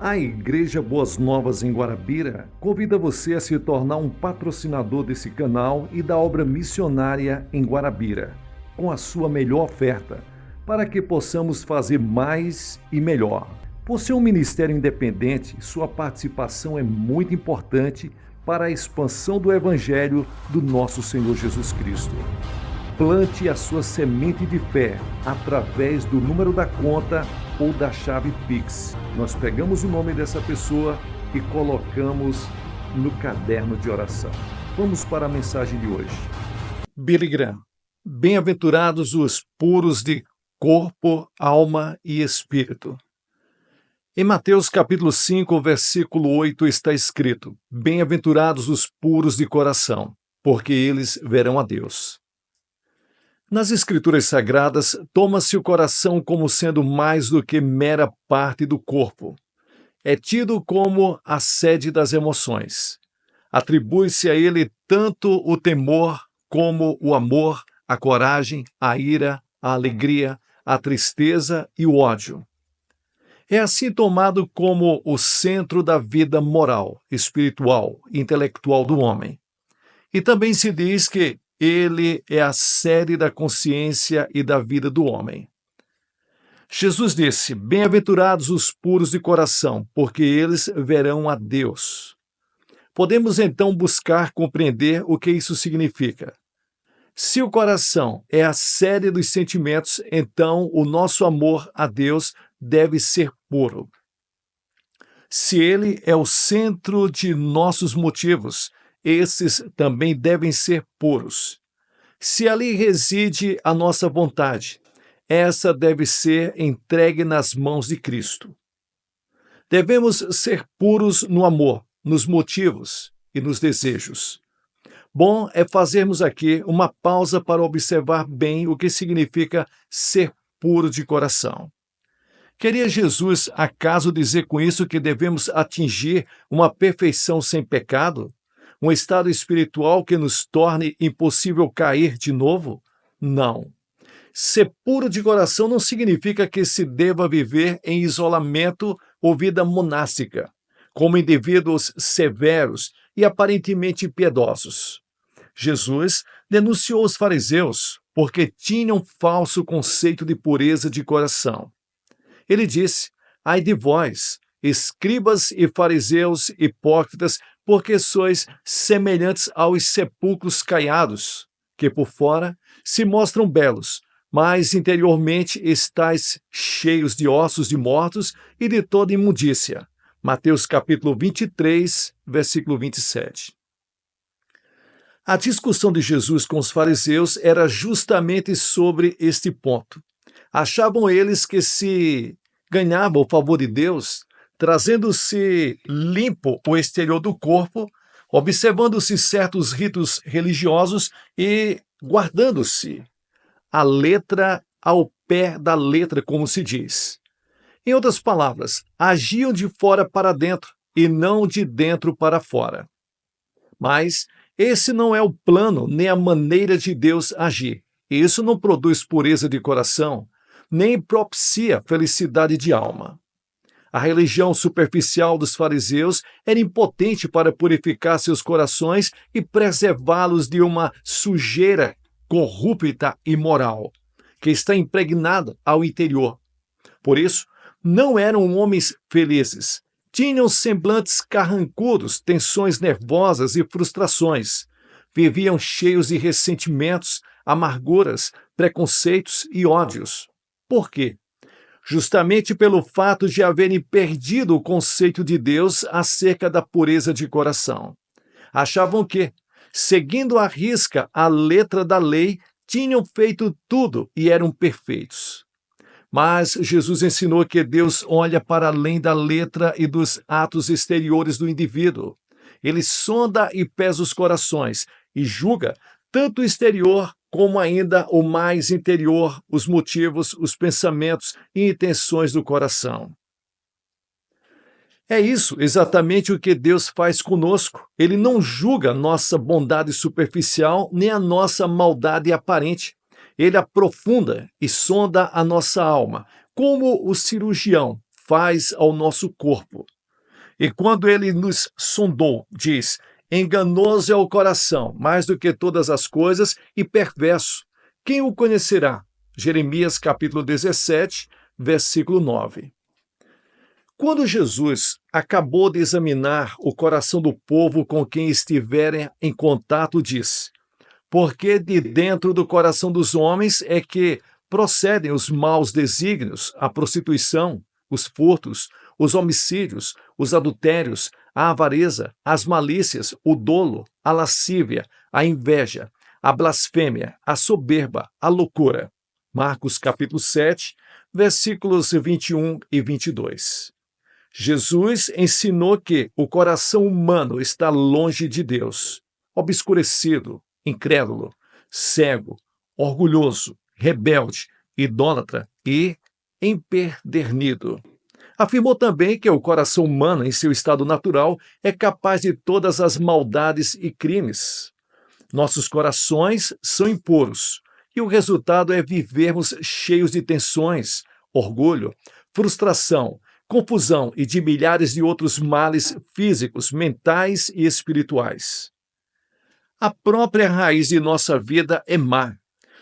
A Igreja Boas Novas em Guarabira convida você a se tornar um patrocinador desse canal e da obra missionária em Guarabira, com a sua melhor oferta, para que possamos fazer mais e melhor. Por ser um ministério independente, sua participação é muito importante para a expansão do Evangelho do nosso Senhor Jesus Cristo. Plante a sua semente de fé através do número da conta ou da chave Pix. Nós pegamos o nome dessa pessoa e colocamos no caderno de oração. Vamos para a mensagem de hoje. Billy Graham. Bem-aventurados os puros de corpo, alma e espírito. Em Mateus capítulo 5, versículo 8 está escrito: Bem-aventurados os puros de coração, porque eles verão a Deus. Nas Escrituras Sagradas, toma-se o coração como sendo mais do que mera parte do corpo. É tido como a sede das emoções. Atribui-se a ele tanto o temor como o amor, a coragem, a ira, a alegria, a tristeza e o ódio. É assim tomado como o centro da vida moral, espiritual e intelectual do homem. E também se diz que ele é a sede da consciência e da vida do homem. Jesus disse: Bem-aventurados os puros de coração, porque eles verão a Deus. Podemos então buscar compreender o que isso significa. Se o coração é a sede dos sentimentos, então o nosso amor a Deus deve ser puro. Se ele é o centro de nossos motivos, esses também devem ser puros. Se ali reside a nossa vontade, essa deve ser entregue nas mãos de Cristo. Devemos ser puros no amor, nos motivos e nos desejos. Bom é fazermos aqui uma pausa para observar bem o que significa ser puro de coração. Queria Jesus, acaso, dizer com isso que devemos atingir uma perfeição sem pecado? Um estado espiritual que nos torne impossível cair de novo? Não. Ser puro de coração não significa que se deva viver em isolamento ou vida monástica, como indivíduos severos e aparentemente piedosos. Jesus denunciou os fariseus porque tinham falso conceito de pureza de coração. Ele disse: Ai de vós, escribas e fariseus hipócritas, porque sois semelhantes aos sepulcros caiados, que por fora se mostram belos, mas interiormente estáis cheios de ossos de mortos e de toda imundícia. Mateus capítulo 23, versículo 27. A discussão de Jesus com os fariseus era justamente sobre este ponto. Achavam eles que se ganhavam o favor de Deus trazendo-se limpo o exterior do corpo, observando-se certos ritos religiosos e guardando-se a letra ao pé da letra, como se diz. Em outras palavras, agiam de fora para dentro e não de dentro para fora. Mas esse não é o plano nem a maneira de Deus agir. Isso não produz pureza de coração, nem propicia felicidade de alma. A religião superficial dos fariseus era impotente para purificar seus corações e preservá-los de uma sujeira corrupta e moral, que está impregnada ao interior. Por isso, não eram homens felizes. Tinham semblantes carrancudos, tensões nervosas e frustrações. Viviam cheios de ressentimentos, amarguras, preconceitos e ódios. Por quê? Justamente pelo fato de haverem perdido o conceito de Deus acerca da pureza de coração. Achavam que, seguindo à risca a letra da lei, tinham feito tudo e eram perfeitos. Mas Jesus ensinou que Deus olha para além da letra e dos atos exteriores do indivíduo. Ele sonda e pesa os corações e julga tanto o exterior como ainda o mais interior, os motivos, os pensamentos e intenções do coração. É isso exatamente o que Deus faz conosco. Ele não julga nossa bondade superficial nem a nossa maldade aparente. Ele aprofunda e sonda a nossa alma, como o cirurgião faz ao nosso corpo. E quando ele nos sondou, diz: enganoso é o coração, mais do que todas as coisas, e perverso. Quem o conhecerá? Jeremias capítulo 17, versículo 9. Quando Jesus acabou de examinar o coração do povo com quem estiverem em contato, disse: porque de dentro do coração dos homens é que procedem os maus desígnios, a prostituição, os furtos, os homicídios, os adultérios, a avareza, as malícias, o dolo, a lascívia, a inveja, a blasfêmia, a soberba, a loucura. Marcos capítulo 7, versículos 21 e 22. Jesus ensinou que o coração humano está longe de Deus, obscurecido, incrédulo, cego, orgulhoso, rebelde, idólatra e empedernido. Afirmou também que o coração humano, em seu estado natural, é capaz de todas as maldades e crimes. Nossos corações são impuros, e o resultado é vivermos cheios de tensões, orgulho, frustração, confusão e de milhares de outros males físicos, mentais e espirituais. A própria raiz de nossa vida é má.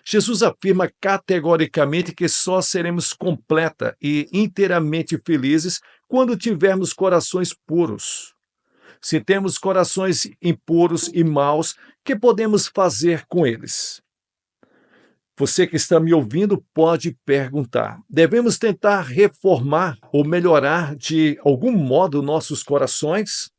Jesus afirma categoricamente que só seremos completa e inteiramente felizes quando tivermos corações puros. Se temos corações impuros e maus, que podemos fazer com eles? Você que está me ouvindo pode perguntar: devemos tentar reformar ou melhorar de algum modo nossos corações?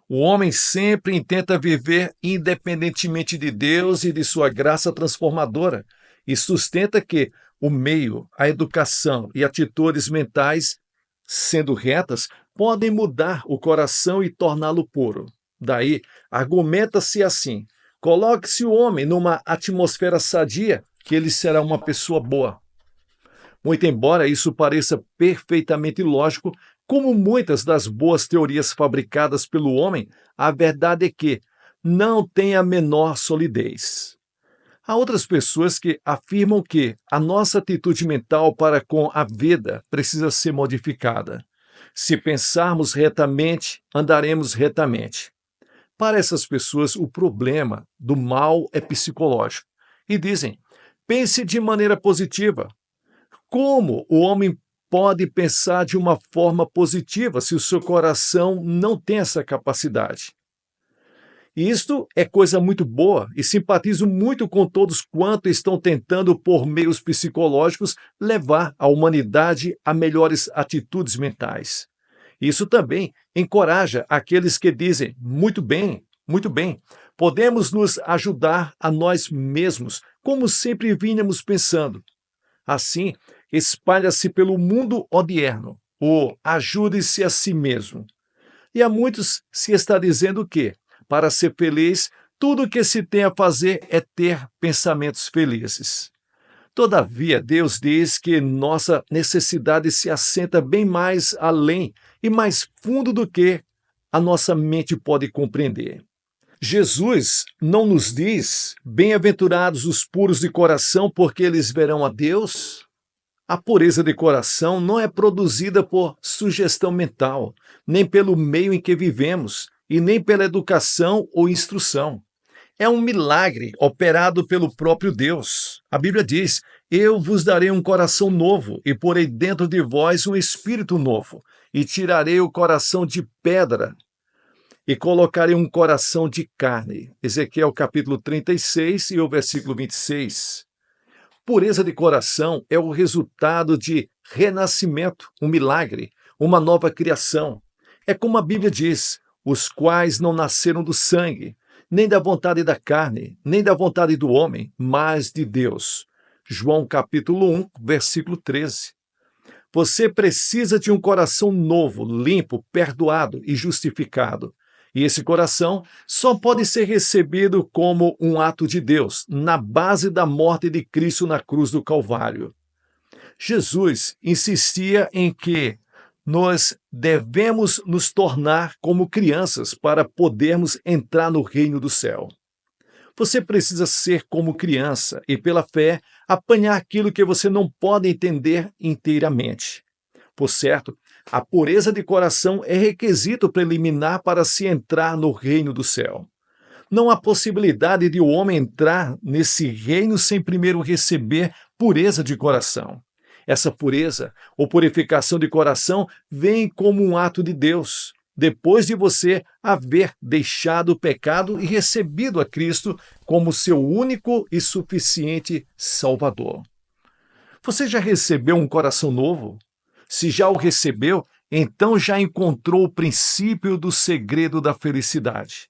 O homem sempre intenta viver independentemente de Deus e de sua graça transformadora, e sustenta que o meio, a educação e atitudes mentais, sendo retas, podem mudar o coração e torná-lo puro. Daí, argumenta-se assim: coloque-se o homem numa atmosfera sadia, que ele será uma pessoa boa. Muito embora isso pareça perfeitamente lógico, como muitas das boas teorias fabricadas pelo homem, a verdade é que não tem a menor solidez. Há outras pessoas que afirmam que a nossa atitude mental para com a vida precisa ser modificada. Se pensarmos retamente, andaremos retamente. Para essas pessoas, o problema do mal é psicológico. E dizem: pense de maneira positiva. Como o homem pode pensar de uma forma positiva se o seu coração não tem essa capacidade? E isto é coisa muito boa e simpatizo muito com todos quanto estão tentando, por meios psicológicos, levar a humanidade a melhores atitudes mentais. Isso também encoraja aqueles que dizem: muito bem, podemos nos ajudar a nós mesmos, como sempre vínhamos pensando. Assim, espalha-se pelo mundo odierno, o ajude-se a si mesmo. E a muitos se está dizendo que, para ser feliz, tudo o que se tem a fazer é ter pensamentos felizes. Todavia, Deus diz que nossa necessidade se assenta bem mais além e mais fundo do que a nossa mente pode compreender. Jesus não nos diz: bem-aventurados os puros de coração, porque eles verão a Deus? A pureza de coração não é produzida por sugestão mental, nem pelo meio em que vivemos, e nem pela educação ou instrução. É um milagre operado pelo próprio Deus. A Bíblia diz: eu vos darei um coração novo, e porei dentro de vós um espírito novo, e tirarei o coração de pedra, e colocarei um coração de carne. Ezequiel capítulo 36 e o versículo 26. Pureza de coração é o resultado de renascimento, um milagre, uma nova criação. É como a Bíblia diz: os quais não nasceram do sangue, nem da vontade da carne, nem da vontade do homem, mas de Deus. João capítulo 1, versículo 13. Você precisa de um coração novo, limpo, perdoado e justificado. E esse coração só pode ser recebido como um ato de Deus, na base da morte de Cristo na cruz do Calvário. Jesus insistia em que nós devemos nos tornar como crianças para podermos entrar no reino do céu. Você precisa ser como criança e, pela fé, apanhar aquilo que você não pode entender inteiramente. Por certo, a pureza de coração é requisito preliminar para se entrar no reino do céu. Não há possibilidade de o homem entrar nesse reino sem primeiro receber pureza de coração. Essa pureza ou purificação de coração vem como um ato de Deus, depois de você haver deixado o pecado e recebido a Cristo como seu único e suficiente Salvador. Você já recebeu um coração novo? Se já o recebeu, então já encontrou o princípio do segredo da felicidade.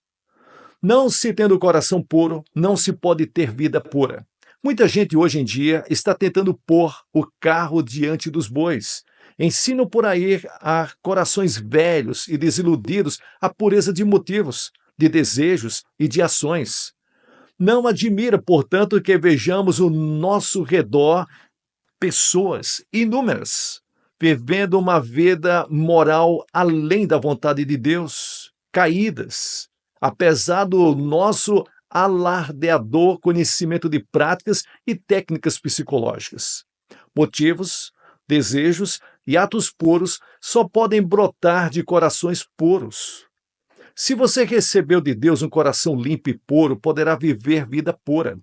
Não se tendo coração puro, não se pode ter vida pura. Muita gente hoje em dia está tentando pôr o carro diante dos bois. Ensinam por aí a corações velhos e desiludidos a pureza de motivos, de desejos e de ações. Não admira, portanto, que vejamos ao nosso redor pessoas inúmeras vivendo uma vida moral além da vontade de Deus, caídas, apesar do nosso alardeador conhecimento de práticas e técnicas psicológicas. Motivos, desejos e atos puros só podem brotar de corações puros. Se você recebeu de Deus um coração limpo e puro, poderá viver vida pura.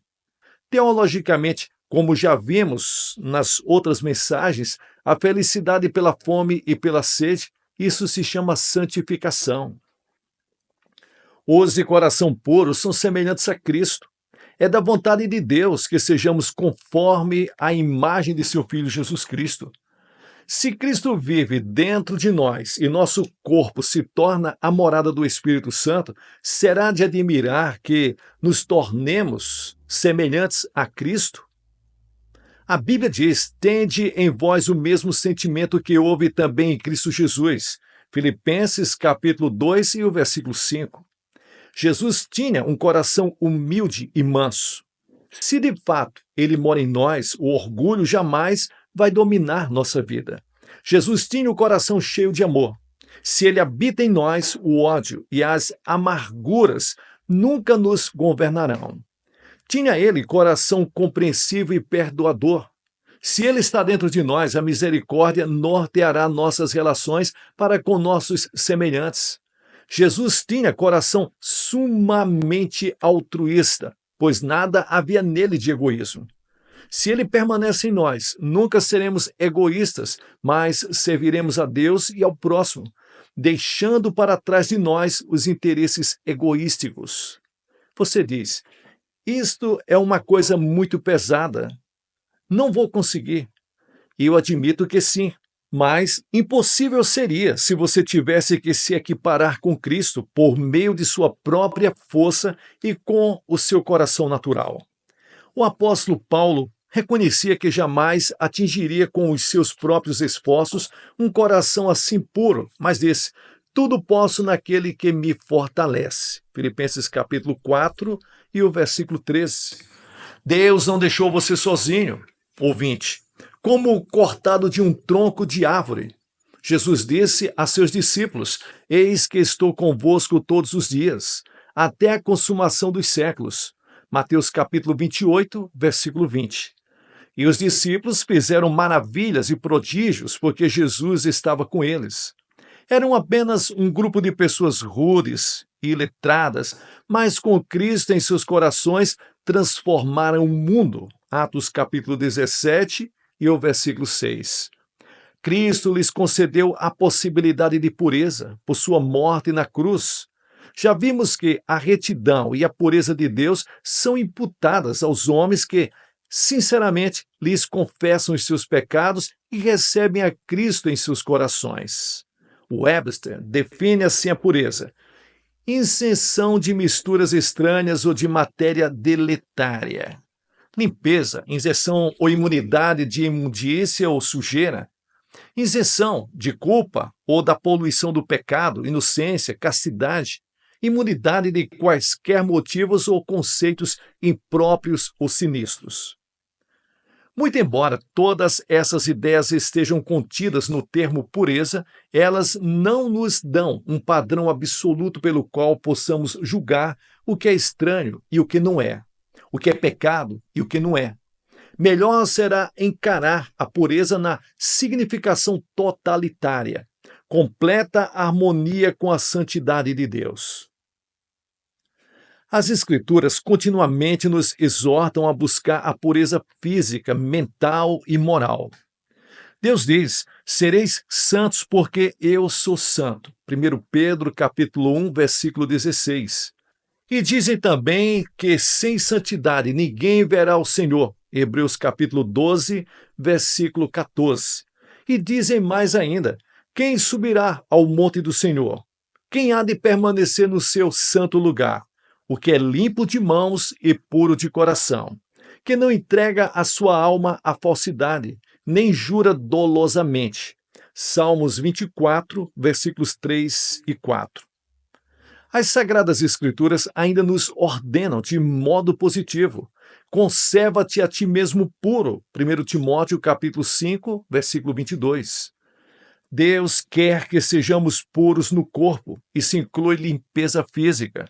Teologicamente, como já vimos nas outras mensagens, a felicidade pela fome e pela sede, isso se chama santificação. Os de coração puro são semelhantes a Cristo. É da vontade de Deus que sejamos conforme a imagem de seu Filho Jesus Cristo. Se Cristo vive dentro de nós e nosso corpo se torna a morada do Espírito Santo, será de admirar que nos tornemos semelhantes a Cristo? A Bíblia diz: tende em vós o mesmo sentimento que houve também em Cristo Jesus. Filipenses capítulo 2 e o versículo 5. Jesus tinha um coração humilde e manso. Se de fato ele mora em nós, o orgulho jamais vai dominar nossa vida. Jesus tinha o coração cheio de amor. Se ele habita em nós, o ódio e as amarguras nunca nos governarão. Tinha ele coração compreensivo e perdoador. Se ele está dentro de nós, a misericórdia norteará nossas relações para com nossos semelhantes. Jesus tinha coração sumamente altruísta, pois nada havia nele de egoísmo. Se ele permanece em nós, nunca seremos egoístas, mas serviremos a Deus e ao próximo, deixando para trás de nós os interesses egoísticos. Você diz: isto é uma coisa muito pesada. Não vou conseguir. E eu admito que sim. Mas impossível seria se você tivesse que se equiparar com Cristo por meio de sua própria força e com o seu coração natural. O apóstolo Paulo reconhecia que jamais atingiria com os seus próprios esforços um coração assim puro, mas disse: tudo posso naquele que me fortalece. Filipenses capítulo 4 e o versículo 13. Deus não deixou você sozinho, ouvinte, como cortado de um tronco de árvore. Jesus disse a seus discípulos: eis que estou convosco todos os dias, até a consumação dos séculos. Mateus capítulo 28, versículo 20. E os discípulos fizeram maravilhas e prodígios porque Jesus estava com eles. Eram apenas um grupo de pessoas rudes e iletradas, mas com Cristo em seus corações transformaram o mundo. Atos capítulo 17 e o versículo 6. Cristo lhes concedeu a possibilidade de pureza por sua morte na cruz. Já vimos que a retidão e a pureza de Deus são imputadas aos homens que, sinceramente, lhes confessam os seus pecados e recebem a Cristo em seus corações. Webster define assim a pureza: isenção de misturas estranhas ou de matéria deletéria. Limpeza, isenção ou imunidade de imundícia ou sujeira. Isenção de culpa ou da poluição do pecado, inocência, castidade. Imunidade de quaisquer motivos ou conceitos impróprios ou sinistros. Muito embora todas essas ideias estejam contidas no termo pureza, elas não nos dão um padrão absoluto pelo qual possamos julgar o que é estranho e o que não é, o que é pecado e o que não é. Melhor será encarar a pureza na significação totalitária, completa harmonia com a santidade de Deus. As Escrituras continuamente nos exortam a buscar a pureza física, mental e moral. Deus diz: sereis santos porque eu sou santo. 1 Pedro capítulo 1, versículo 16. E dizem também que sem santidade ninguém verá o Senhor. Hebreus capítulo 12, versículo 14. E dizem mais ainda: quem subirá ao monte do Senhor? Quem há de permanecer no seu santo lugar? O que é limpo de mãos e puro de coração, que não entrega a sua alma à falsidade, nem jura dolosamente. Salmos 24, versículos 3 e 4. As Sagradas Escrituras ainda nos ordenam de modo positivo: conserva-te a ti mesmo puro. 1 Timóteo capítulo 5, versículo 22. Deus quer que sejamos puros no corpo, isso inclui limpeza física.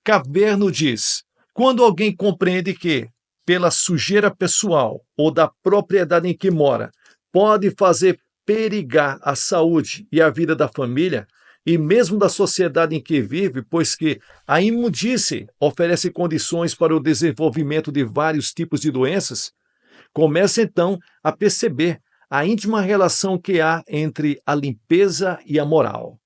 Caverno diz: quando alguém compreende que, pela sujeira pessoal ou da propriedade em que mora, pode fazer perigar a saúde e a vida da família, e mesmo da sociedade em que vive, pois que a imundície oferece condições para o desenvolvimento de vários tipos de doenças, começa então a perceber a íntima relação que há entre a limpeza e a moral.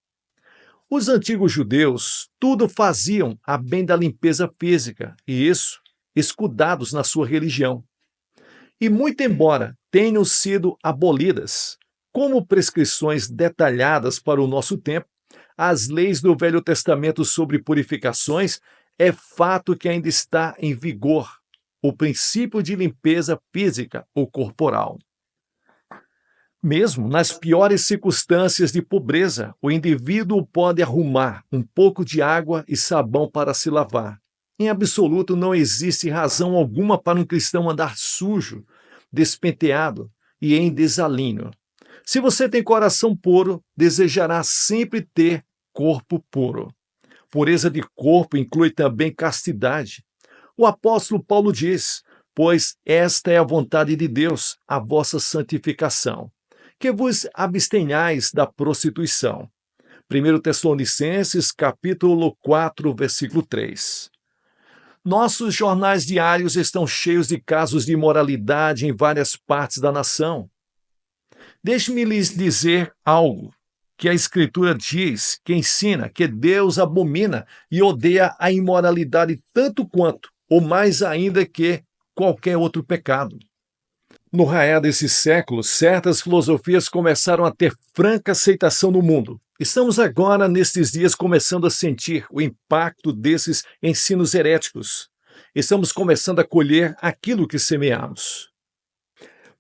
Os antigos judeus tudo faziam a bem da limpeza física, e isso escudados na sua religião. E muito embora tenham sido abolidas como prescrições detalhadas para o nosso tempo, as leis do Velho Testamento sobre purificações, é fato que ainda está em vigor o princípio de limpeza física ou corporal. Mesmo nas piores circunstâncias de pobreza, o indivíduo pode arrumar um pouco de água e sabão para se lavar. Em absoluto, não existe razão alguma para um cristão andar sujo, despenteado e em desalinho. Se você tem coração puro, desejará sempre ter corpo puro. Pureza de corpo inclui também castidade. O apóstolo Paulo diz: pois esta é a vontade de Deus, a vossa santificação, que vos abstenhais da prostituição. 1 Tessalonicenses, capítulo 4, versículo 3. Nossos jornais diários estão cheios de casos de imoralidade em várias partes da nação. Deixe-me lhes dizer algo que a Escritura diz, que ensina que Deus abomina e odeia a imoralidade tanto quanto, ou mais ainda que, qualquer outro pecado. No raiar desse século, certas filosofias começaram a ter franca aceitação no mundo. Estamos agora, nestes dias, começando a sentir o impacto desses ensinos heréticos. Estamos começando a colher aquilo que semeamos.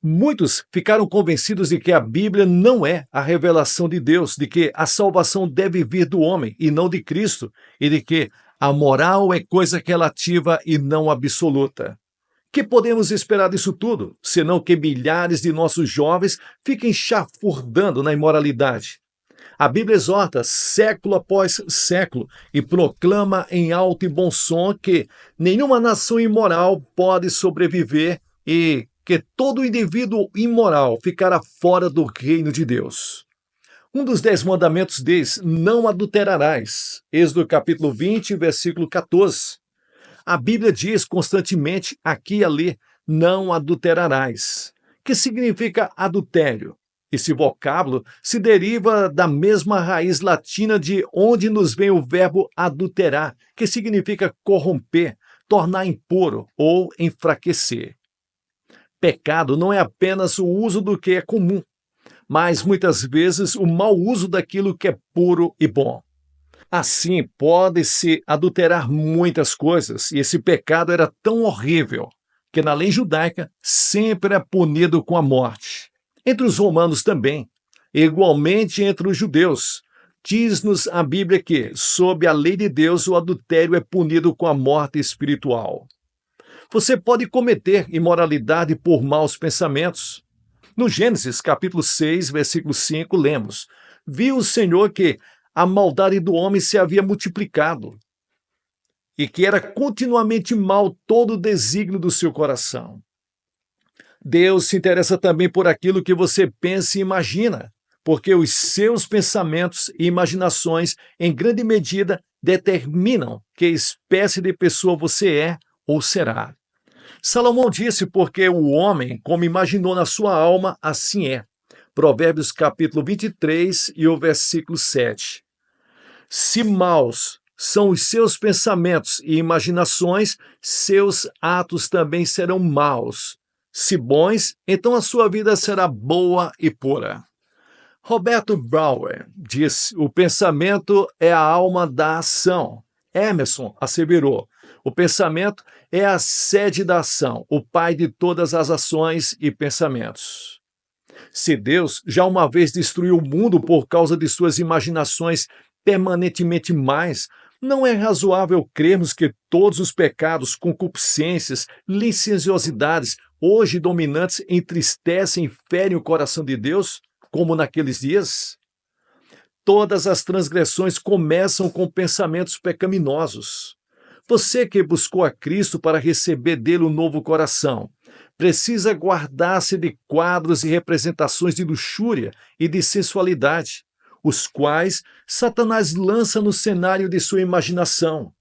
Muitos ficaram convencidos de que a Bíblia não é a revelação de Deus, de que a salvação deve vir do homem e não de Cristo, e de que a moral é coisa relativa e não absoluta. Que podemos esperar disso tudo, senão que milhares de nossos jovens fiquem chafurdando na imoralidade? A Bíblia exorta século após século e proclama em alto e bom som que nenhuma nação imoral pode sobreviver e que todo indivíduo imoral ficará fora do reino de Deus. Um dos 10 mandamentos diz: não adulterarás. Êxodo capítulo 20, versículo 14. A Bíblia diz constantemente, aqui e ali, não adulterarás. Que significa adultério? Esse vocábulo se deriva da mesma raiz latina de onde nos vem o verbo adulterar, que significa corromper, tornar impuro ou enfraquecer. Pecado não é apenas o uso do que é comum, mas muitas vezes o mau uso daquilo que é puro e bom. Assim, pode-se adulterar muitas coisas, e esse pecado era tão horrível que na lei judaica sempre é punido com a morte. Entre os romanos também, igualmente entre os judeus. Diz-nos a Bíblia que, sob a lei de Deus, o adultério é punido com a morte espiritual. Você pode cometer imoralidade por maus pensamentos. No Gênesis, capítulo 6, versículo 5, lemos: viu o Senhor que a maldade do homem se havia multiplicado, e que era continuamente mau todo o desígnio do seu coração. Deus se interessa também por aquilo que você pensa e imagina, porque os seus pensamentos e imaginações, em grande medida, determinam que espécie de pessoa você é ou será. Salomão disse: porque o homem, como imaginou na sua alma, assim é. Provérbios capítulo 23 e o versículo 7. Se maus são os seus pensamentos e imaginações, seus atos também serão maus. Se bons, então a sua vida será boa e pura. Roberto Bauer disse: o pensamento é a alma da ação. Emerson asseverou: o pensamento é a sede da ação, o pai de todas as ações e pensamentos. Se Deus já uma vez destruiu o mundo por causa de suas imaginações permanentemente más, não é razoável crermos que todos os pecados, concupiscências, licenciosidades, hoje dominantes, entristecem e ferem o coração de Deus, como naqueles dias? Todas as transgressões começam com pensamentos pecaminosos. Você que buscou a Cristo para receber dele um novo coração, precisa guardar-se de quadros e representações de luxúria e de sensualidade, os quais Satanás lança no cenário de sua imaginação.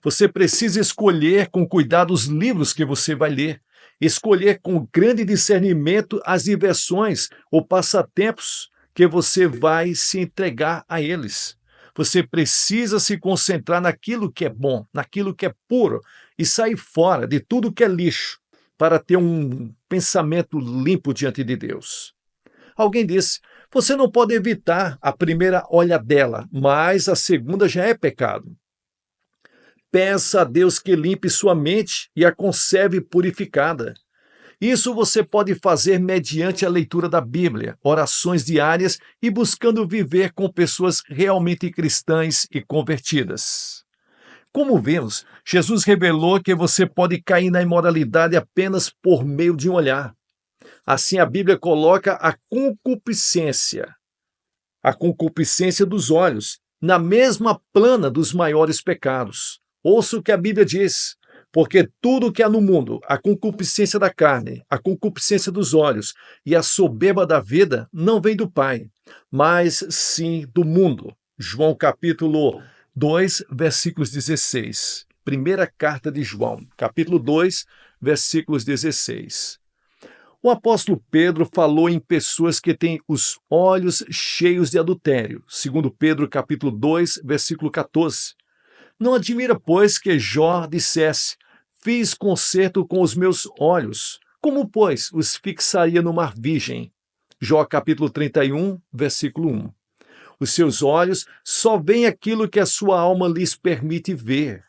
Você precisa escolher com cuidado os livros que você vai ler, escolher com grande discernimento as diversões ou passatempos que você vai se entregar a eles. Você precisa se concentrar naquilo que é bom, naquilo que é puro e sair fora de tudo que é lixo para ter um pensamento limpo diante de Deus. Alguém disse: você não pode evitar a primeira olhadela, mas a segunda já é pecado. Peça a Deus que limpe sua mente e a conserve purificada. Isso você pode fazer mediante a leitura da Bíblia, orações diárias e buscando viver com pessoas realmente cristãs e convertidas. Como vemos, Jesus revelou que você pode cair na imoralidade apenas por meio de um olhar. Assim, a Bíblia coloca a concupiscência dos olhos, na mesma plana dos maiores pecados. Ouça o que a Bíblia diz: porque tudo o que há no mundo, a concupiscência da carne, a concupiscência dos olhos e a soberba da vida, não vem do Pai, mas sim do mundo. João capítulo 2, versículos 16. Primeira carta de João, capítulo 2, versículos 16. O apóstolo Pedro falou em pessoas que têm os olhos cheios de adultério, segundo Pedro capítulo 2, versículo 14. Não admira, pois, que Jó dissesse: fiz concerto com os meus olhos. Como, pois, os fixaria no mar virgem? Jó capítulo 31, versículo 1. Os seus olhos só veem aquilo que a sua alma lhes permite ver.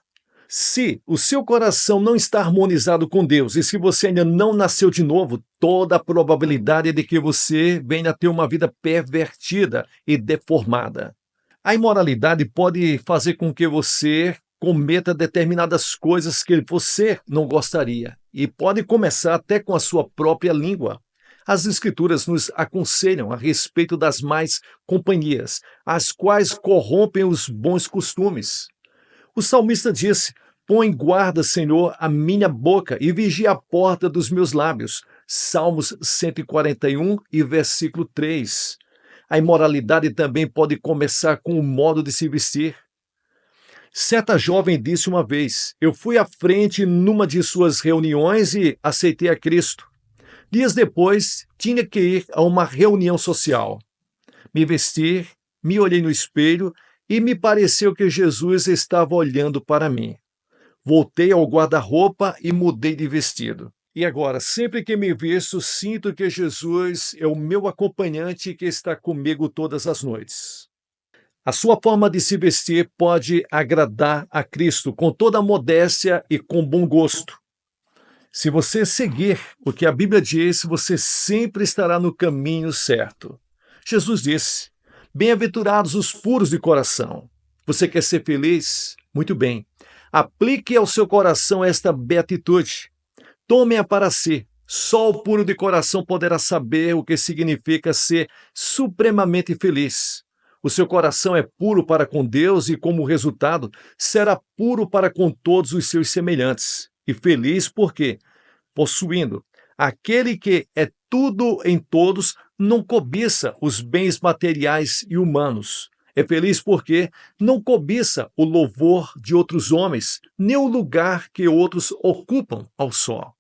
Se o seu coração não está harmonizado com Deus e se você ainda não nasceu de novo, toda a probabilidade é de que você venha a ter uma vida pervertida e deformada. A imoralidade pode fazer com que você cometa determinadas coisas que você não gostaria e pode começar até com a sua própria língua. As Escrituras nos aconselham a respeito das más companhias, as quais corrompem os bons costumes. O salmista disse: põe em guarda, Senhor, a minha boca e vigia a porta dos meus lábios. Salmos 141 e versículo 3. A imoralidade também pode começar com o modo de se vestir. Certa jovem disse uma vez: eu fui à frente numa de suas reuniões e aceitei a Cristo. Dias depois, tinha que ir a uma reunião social. Me vesti, me olhei no espelho e me pareceu que Jesus estava olhando para mim. Voltei ao guarda-roupa e mudei de vestido. E agora, sempre que me visto, sinto que Jesus é o meu acompanhante que está comigo todas as noites. A sua forma de se vestir pode agradar a Cristo com toda a modéstia e com bom gosto. Se você seguir o que a Bíblia diz, você sempre estará no caminho certo. Jesus disse: bem-aventurados os puros de coração. Você quer ser feliz? Muito bem. Aplique ao seu coração esta beatitude. Tome-a para si. Só o puro de coração poderá saber o que significa ser supremamente feliz. O seu coração é puro para com Deus e, como resultado, será puro para com todos os seus semelhantes. E feliz por quê? Possuindo Aquele que é tudo em todos não cobiça os bens materiais e humanos. É feliz porque não cobiça o louvor de outros homens, nem o lugar que outros ocupam ao sol.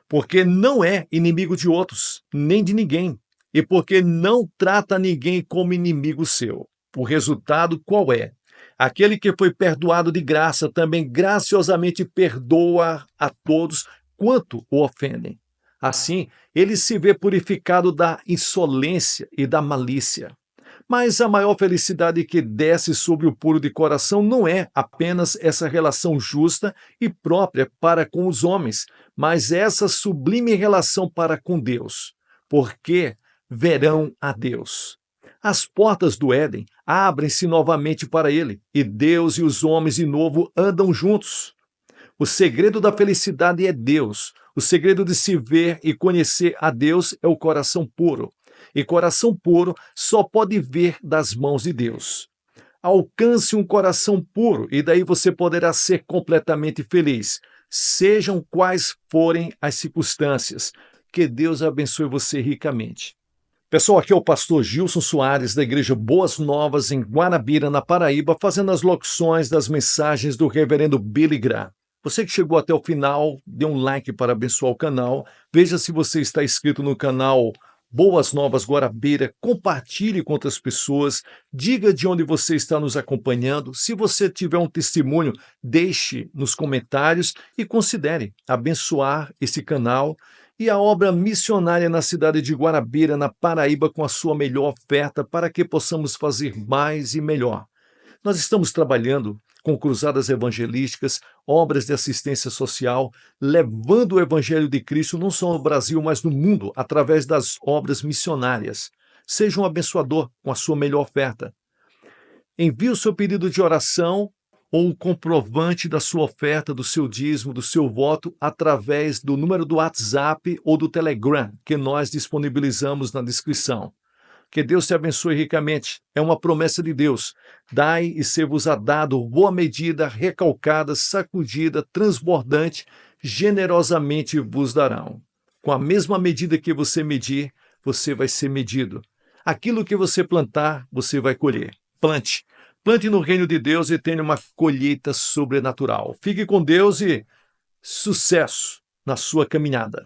Porque não é inimigo de outros, nem de ninguém, e porque não trata ninguém como inimigo seu. O resultado qual é? Aquele que foi perdoado de graça também graciosamente perdoa a todos quanto o ofendem. Assim, ele se vê purificado da insolência e da malícia. Mas a maior felicidade que desce sobre o puro de coração não é apenas essa relação justa e própria para com os homens, mas essa sublime relação para com Deus, porque verão a Deus. As portas do Éden abrem-se novamente para ele, e Deus e os homens de novo andam juntos. O segredo da felicidade é Deus. O segredo de se ver e conhecer a Deus é o coração puro. E coração puro só pode ver das mãos de Deus. Alcance um coração puro e daí você poderá ser completamente feliz, sejam quais forem as circunstâncias. Que Deus abençoe você ricamente. Pessoal, aqui é o pastor Gilson Soares, da Igreja Boas Novas, em Guarabira, na Paraíba, fazendo as locuções das mensagens do reverendo Billy Graham. Você que chegou até o final, dê um like para abençoar o canal. Veja se você está inscrito no canal Boas Novas Guarabira, compartilhe com outras pessoas, diga de onde você está nos acompanhando. Se você tiver um testemunho, deixe nos comentários e considere abençoar esse canal e a obra missionária na cidade de Guarabira, na Paraíba, com a sua melhor oferta para que possamos fazer mais e melhor. Nós estamos trabalhando com cruzadas evangelísticas, obras de assistência social, levando o Evangelho de Cristo não só no Brasil, mas no mundo, através das obras missionárias. Seja um abençoador com a sua melhor oferta. Envie o seu pedido de oração ou o comprovante da sua oferta, do seu dízimo, do seu voto, através do número do WhatsApp ou do Telegram, que nós disponibilizamos na descrição. Que Deus te abençoe ricamente. É uma promessa de Deus. Dai e ser-vos-á dado boa medida, recalcada, sacudida, transbordante, generosamente vos darão. Com a mesma medida que você medir, você vai ser medido. Aquilo que você plantar, você vai colher. Plante. Plante no reino de Deus e tenha uma colheita sobrenatural. Fique com Deus e sucesso na sua caminhada.